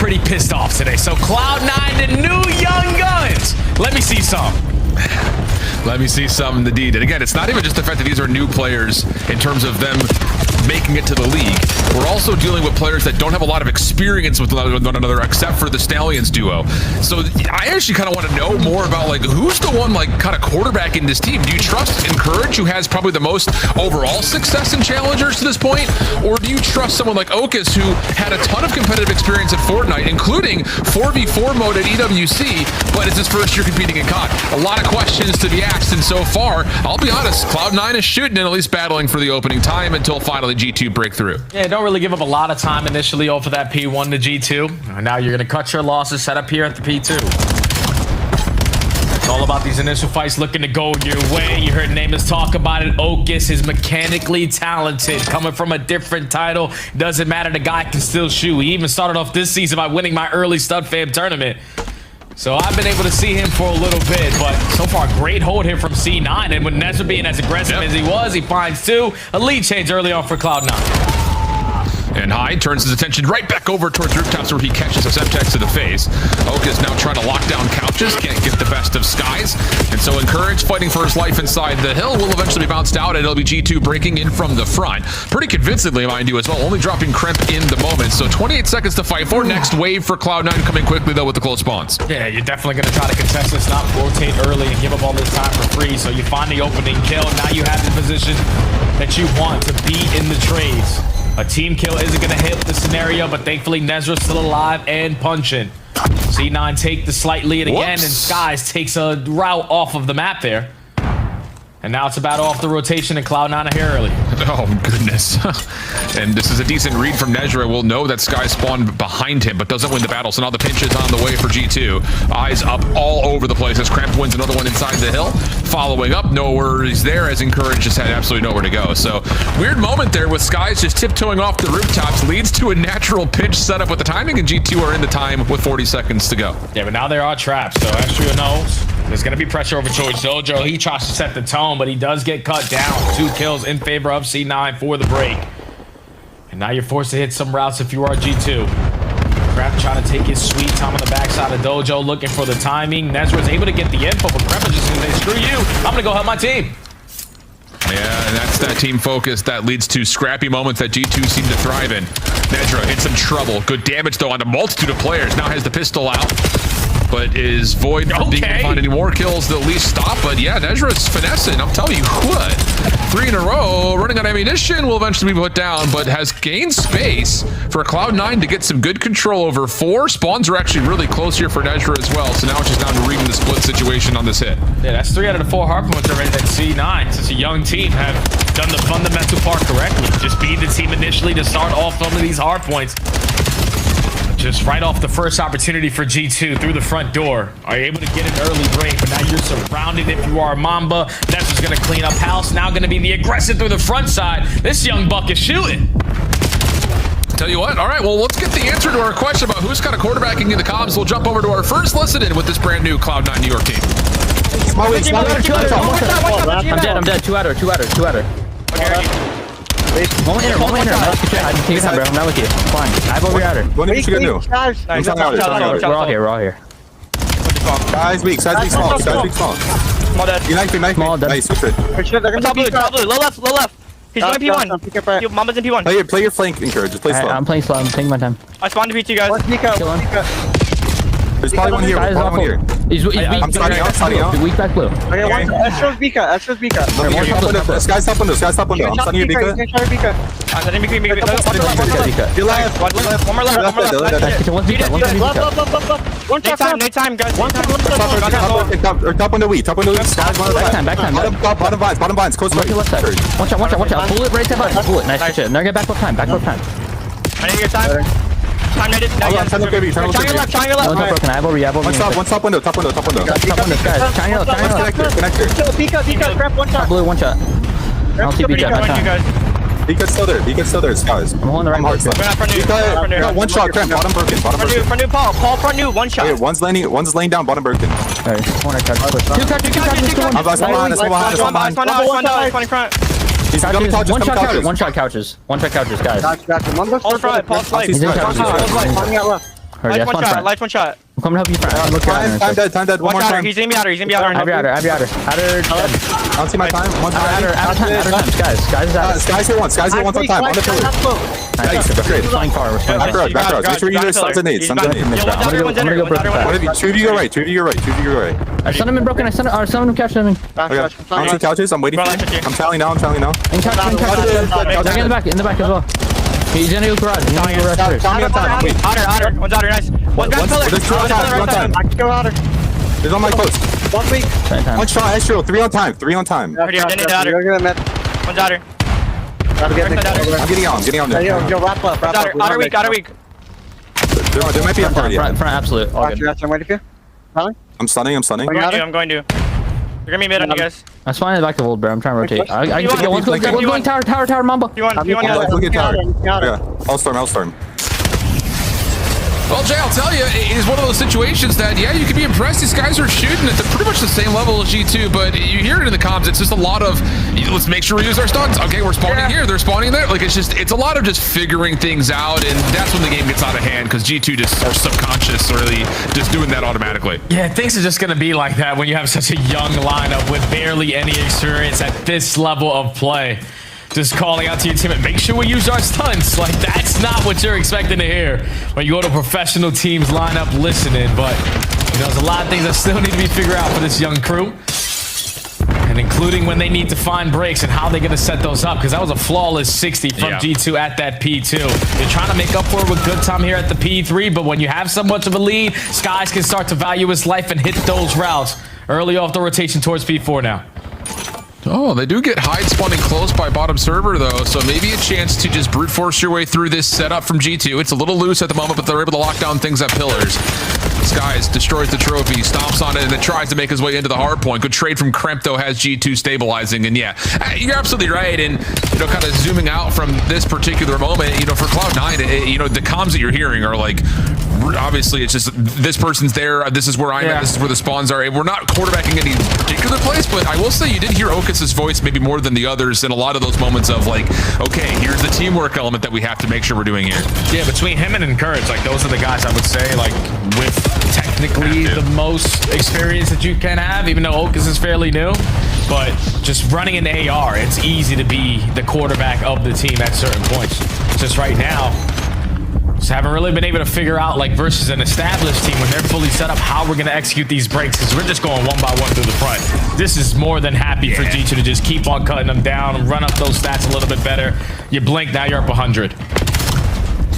pretty pissed off today. So Cloud9, the new young guns. Let me see some. Let me see some indeed. And again, it's not even just the fact that these are new players in terms of them making it to the league. We're also dealing with players that don't have a lot of experience with one another except for the Stallions duo. So I actually kind of want to know more about like who's the one like kind of quarterbacking this team. Do you trust Encourage, who has probably the most overall success in challengers to this point? Or do you trust someone like Okus, who had a ton of competitive experience at Fortnite, including 4v4 mode at EWC, but it's his first year competing in COD? A lot of questions to be asked, and so far, I'll be honest, Cloud9 is shooting and at least battling for the opening time until finally G2 break through. Yeah, don't really give up a lot of time initially over that P1 to G2. And now you're going to cut your losses, set up here at the P2. It's all about these initial fights looking to go your way. You heard Namus talk about it. Okus is mechanically talented, coming from a different title. Doesn't matter, the guy can still shoot. He even started off this season by winning my early stud fam tournament. So I've been able to see him for a little bit, but so far, great hold here from C9. And with Nezra being as aggressive as he was, he finds two. A lead change early on for Cloud9. And Hyde turns his attention right back over towards rooftops where he catches a Semtex to the face. Okus now trying to lock down couches, can't get the best of skies. And so Encourage fighting for his life inside the hill will eventually be bounced out, and it'll be G2 breaking in from the front. Pretty convincingly, mind you, as well, only dropping Crimp in the moment. So 28 seconds to fight for. Next wave for Cloud9 coming quickly, though, with the close spawns. Yeah, you're definitely going to try to contest this, not rotate early and give up all this time for free. So you find the opening kill. Now you have the position that you want to be in the trades. A team kill isn't going to hit the scenario, but thankfully Nezra's still alive and punching. C9 take the slight lead again, and Skies takes a route off of the map there. And now it's a battle off the rotation, and Cloud9 are here early. Oh, goodness. And this is a decent read from Nezra. We'll know that Sky spawned behind him, but doesn't win the battle. So now the pinch is on the way for G2. Eyes up all over the place as Cramp wins another one inside the hill. Following up, no worries there, as Encourage just had absolutely nowhere to go. So weird moment there with Skies just tiptoeing off the rooftops leads to a natural pinch setup with the timing, and G2 are in the time with 40 seconds to go. Yeah, but now there are traps. So Astrio knows there's going to be pressure over towards Dojo. He tries to set the tone, but he does get cut down. 2 kills in favor of C9 for the break. And now you're forced to hit some routes if you are G2. Crap trying to take his sweet time on the backside of Dojo, looking for the timing. Nezra is able to get the info, but Crap is just going to say, screw you, I'm going to go help my team. Yeah, and that's that team focus that leads to scrappy moments that G2 seem to thrive in. Nezra in some trouble. Good damage, though, on a multitude of players. Now has the pistol out, but is void from being able to find any more kills to at least stop. But yeah, Nezra's finessing. I'm telling you what. 3 in a row, running out of ammunition, will eventually be put down, but has gained space for Cloud9 to get some good control over 4. Spawns are actually really close here for Nezra as well, so now it's just down to reading the split situation on this hit. Yeah, that's 3 out of the 4 Hardpoints already that C9, since a young team, have done the fundamental part correctly. Just be the team initially to start off some of these Hardpoints. Just right off the first opportunity for G2 through the front door. Are you able to get an early break? But now you're surrounded if you are Mamba. Nezra's going to clean up house. Now going to be the aggressive through the front side. This young buck is shooting. Tell you what, all right, well, let's get the answer to our question about who's kind of quarterbacking in the comms. We'll jump over to our first listen in with this brand new Cloud9 New York team. I'm dead. 2 outer. Okay. One inner. Take your time, bro. I'm not with you. Fine. I have over your outer. What are you gonna do? We're all here. Guys weak, small. Small dead. You knife. Small dead. Nice, switch it. Top blue. Low left. He's going P1. Mama's in P1. Play your flank, Encourage. Just play slow. I'm playing slow. I'm taking my time. I spawned to P2, guys. Kill him. There's probably one here. He's weak. I'm starting out. Weak back blue. Okay, Astro's Bika. Sky's top window. I'm stunning you, Bika. I'm letting Bika. You're left. One more left. No time, guys. Top window weak. Sky's one of the left. Bottom vines. Close right. Watch out. Bullet right there. Bullet. Nice shit. Now get back up time. I need your time. Time needed. Turn your left. I have over you. One top window. Top window, guys. Shine your left. Connector. Pika, crap, one shot. Blue, one shot. I don't see Bika. Bika's still there. Skies. I'm holding the right hard side. One shot, Cramp. Bottom broken. Front new, Paul, front new, one shot. Okay, one's laying down, bottom broken. Alright, corner touch. Two touch. That's one behind. He's coming couches. One shot couches, guys. Gotcha. Paul front, Paul's light. He's in couches. Or yeah, spawn front. Lights one shot. I'm coming to help you front. Look Time dead. One Watch more outer. time. He's gonna be outer. He's gonna be outer. I have you outer. Outer. I don't see my time. One time. Outer time. Guys is outer. Skies hit once on time. On the pillar. Nice. Great. Flying far. Back row. Make sure you do stuns and nades. I'm gonna go broken back. Two to your right. I stun him in broken. I stun him couch him. Okay. I'm on two couches. I'm waiting for you. I'm tallying now. In couch. In the back as well. He's gonna go garage. Outer. One's outer. Nice. One's back pillar. There's two on time. I can go outer. There's on my post. 1 week. One shot. Astro. 3 on time. Right here. Then outer. One's outer. I'm getting on. Yo, wrap up. Outer weak. There might be a party. Front absolute. All good. I'm waiting for you. I'm stunning. I'm going to. You're gonna be mid on you guys. I'm spawning back to old, bro. I'm trying to rotate. I can get one's going tower, Mamba. You want Look at tower. Yeah. I'll storm. Well, Jay, I'll tell you, it is one of those situations that, yeah, you can be impressed. These guys are shooting at pretty much the same level as G2, but you hear it in the comms. It's just a lot of, let's make sure we use our stuns. Okay, we're spawning here. They're spawning there. Like, it's a lot of just figuring things out, and that's when the game gets out of hand, because G2 just are subconscious, really just doing that automatically. Yeah, things are just going to be like that when you have such a young lineup with barely any experience at this level of play. Just calling out to your team, make sure we use our stunts. Like, that's not what you're expecting to hear when you go to professional teams lineup listening. But, you know, there's a lot of things that still need to be figured out for this young crew. And including when they need to find breaks and how they're going to set those up. Because that was a flawless 60 from G2 at that P2. They're trying to make up for it with good time here at the P3. But when you have so much of a lead, Skies can start to value his life and hit those routes early off the rotation towards P4 now. Oh, they do get Hyde spawning close by bottom server, though, so maybe a chance to just brute force your way through this setup from G2. It's a little loose at the moment, but they're able to lock down things at pillars. Skies destroys the trophy, stomps on it, and then tries to make his way into the hard point. Good trade from Kremp, though, has G2 stabilizing, and yeah, you're absolutely right, and, you know, kind of zooming out from this particular moment, you know, for Cloud9, you know, the comms that you're hearing are like, obviously, it's just, this person's there, this is where I'm at, this is where the spawns are. We're not quarterbacking any particular place, but I will say you did hear Okis' voice maybe more than the others in a lot of those moments of like, okay, here's the teamwork element that we have to make sure we're doing here. Yeah, between him and Encourage, like, those are the guys I would say, like, with technically the most experience that you can have, even though Okis is fairly new. But just running an AR, it's easy to be the quarterback of the team at certain points. Just right now, just haven't really been able to figure out, like, versus an established team when they're fully set up, how we're going to execute these breaks, because we're just going one by one through the front. This is more than happy for G2 to just keep on cutting them down and run up those stats a little bit better. You blink, now you're up 100.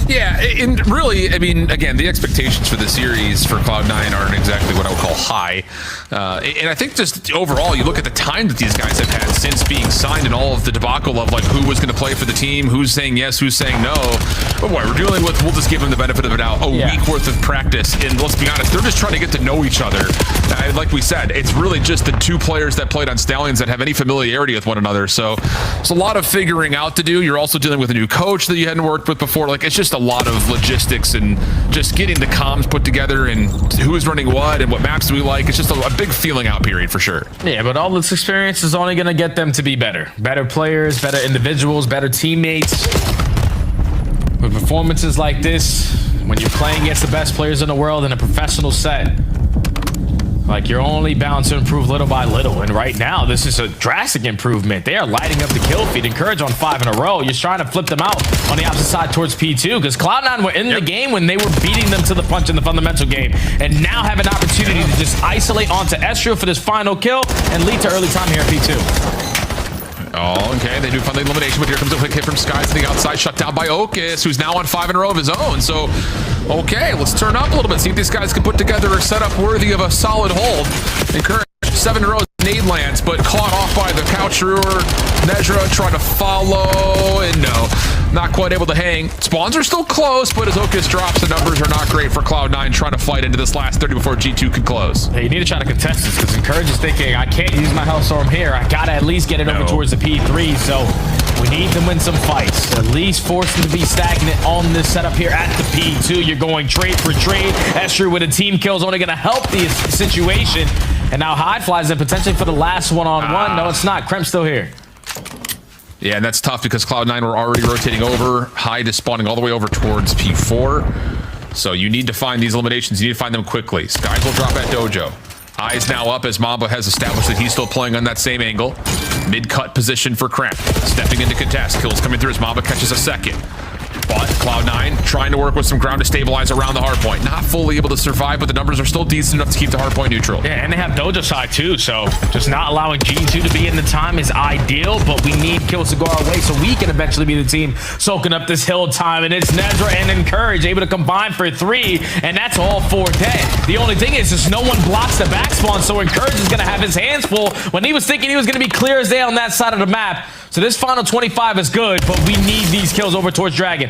Yeah, and really, I mean, again, the expectations for the series for Cloud9 aren't exactly what I would call high. And I think just overall, you look at the time that these guys have had since being signed and all of the debacle of like who was going to play for the team, who's saying yes, who's saying no. But boy, we're dealing with, we'll just give them the benefit of it now, a week worth of practice. And let's be honest, they're just trying to get to know each other. Like we said, it's really just the two players that played on Stallions that have any familiarity with one another. So it's a lot of figuring out to do. You're also dealing with a new coach that you hadn't worked with before. Like, it's just a lot of logistics and just getting the comms put together and who's running what and what maps do we like. It's just a big feeling out period for sure. Yeah, but all this experience is only going to get them to be better. Better players, better individuals, better teammates. With performances like this, when you're playing against the best players in the world in a professional set, like, you're only bound to improve little by little. And right now, this is a drastic improvement. They are lighting up the kill feed. Encourage on 5 in a row. You're trying to flip them out on the opposite side towards P2, because Cloud9 were in the game when they were beating them to the punch in the fundamental game, and now have an opportunity to just isolate onto Estro for this final kill and lead to early time here at P2. Oh, okay. They do find the elimination, but here comes a quick hit from Skies to the outside, shut down by Okis, who's now on 5 in a row of his own. So, okay, let's turn up a little bit, see if these guys can put together a setup worthy of a solid hold. Encourage 7 in a row nade lands, but caught off by the couch ruler. Nezra trying to follow, and no, not quite able to hang. Spawns are still close, but as Okis drops, the numbers are not great for Cloud9 trying to fight into this last 30 before G2 can close. Hey, you need to try to contest this, because Encourage is thinking, I can't use my Hellstorm here. I gotta at least get it over towards the P3, so we need to win some fights. At least force them to be stagnant on this setup here at the P2. You're going trade for trade. Estru with a team kill is only gonna help the situation. And now Hyde flies in potentially for the last one-on-one. No, it's not. Kremp's still here. Yeah, and that's tough because Cloud9 were already rotating over. Hyde is spawning all the way over towards P4. So you need to find these eliminations. You need to find them quickly. Skies will drop at Dojo. Eyes now up as Mamba has established that he's still playing on that same angle. Mid-cut position for Cramp. Stepping into contest. Kills coming through as Mamba catches a second. But Cloud9 trying to work with some ground to stabilize around the hardpoint. Not fully able to survive, but the numbers are still decent enough to keep the hardpoint neutral. Yeah, and they have Dojo side too, so just not allowing G2 to be in the time is ideal, but we need kills to go our way so we can eventually be the team soaking up this hill time. And it's Nezra and Encourage able to combine for 3, and that's all 4 dead. The only thing is just no one blocks the back spawn, so Encourage is going to have his hands full when he was thinking he was going to be clear as day on that side of the map. So this final 25 is good, but we need these kills over towards Dragon.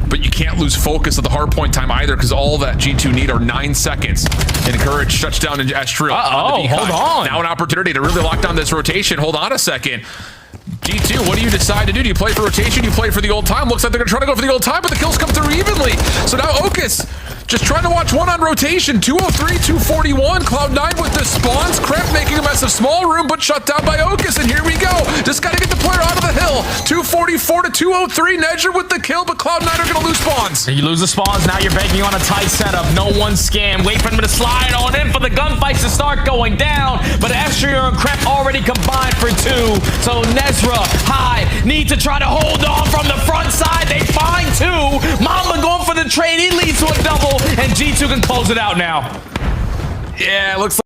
But you can't lose focus of the hardpoint time either, because all that G2 need are 9 seconds. Encourage shuts down in Astril. Hold on. Now an opportunity to really lock down this rotation. Hold on a second. G2, what do you decide to do? Do you play for rotation? Do you play for the old time? Looks like they're going to try to go for the old time, but the kills come through evenly. So now Okus just trying to watch one on rotation. 203, 241. Cloud9 with the spawns. Kremp making a mess of small room, but shut down by Okus. And here we go. Just got to get the player out of the hill. 244 to 203. Nedger with the kill, but Cloud9 are going to lose spawns. You lose the spawns. Now you're banking on a tight setup. No one scam. Wait for him to slide on in for the gunfights to start going down. But Astria and Kremp already combined for 2. So Nezra high need to try to hold on from the front side. They find 2. Mamba going for the trade. He leads to a double, and G2 can close it out now. Yeah, it looks like